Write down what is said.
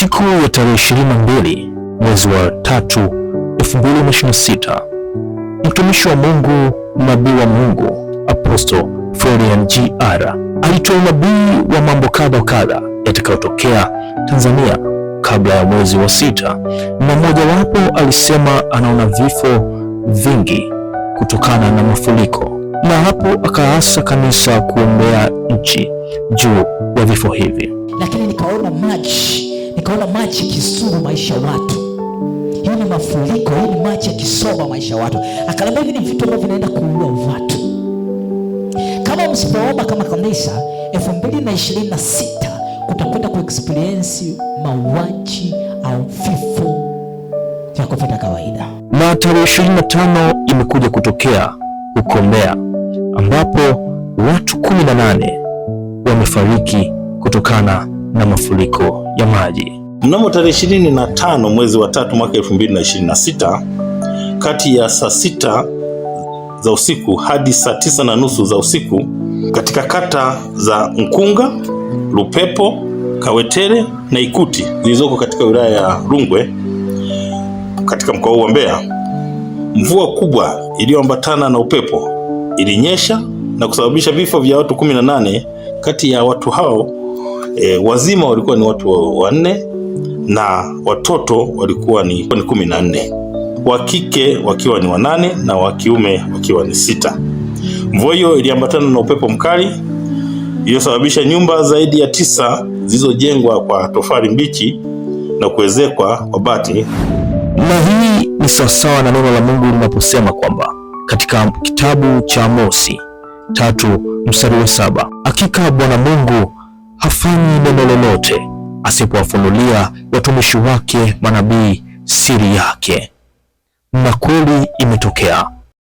Siku ya tarehe 22 mwezi wa 3 2026, mtumishi wa Mungu, nabii wa Mungu, Apostle Florian J.R. alitoa unabii wa mambo kadha wa kadha yatakayotokea Tanzania kabla ya mwezi wa 6, na mmojawapo alisema anaona vifo vingi kutokana na mafuriko, na hapo akaasa kanisa kuombea nchi juu ya vifo hivi. Lakini nikaona maji kisuru maisha watu. Hii ni mafuriko, hii ni maji yakisoma maisha watu. Akaniambia hivi ni vitu ambavyo vinaenda kuua watu. Kama msipoomba kama kanisa, 2026 kutakwenda kuexperience mauaji au vifo vya kupita kawaida. Na tarehe 25 imekuja kutokea huko Mbeya, ambapo watu 18 wamefariki kutokana na mafuriko ya maji. Mnamo tarehe 25 mwezi wa 3 mwaka 2026, kati ya saa 6 za usiku hadi saa 9:30 za usiku, katika kata za Mkunga, Lupepo, Kawetere na Ikuti zilizoko katika wilaya ya Rungwe katika mkoa wa Mbeya, mvua kubwa iliyoambatana na upepo ilinyesha na kusababisha vifo vya watu 18. Kati ya watu hao wazima walikuwa ni watu 4 na watoto walikuwa ni 14, wa kike wakiwa ni 8 na wa kiume wakiwa ni 6. Mvua hiyo iliambatana na upepo mkali iliyosababisha nyumba zaidi ya 9 zilizojengwa kwa tofali mbichi na kuezekwa kwa bati. Na hii ni sawasawa na neno la Mungu linaposema kwamba katika kitabu cha Amosi 3:7, hakika Bwana Mungu hafanyi neno lolote asipowafunulia watumishi wake manabii siri yake. Na kweli imetokea.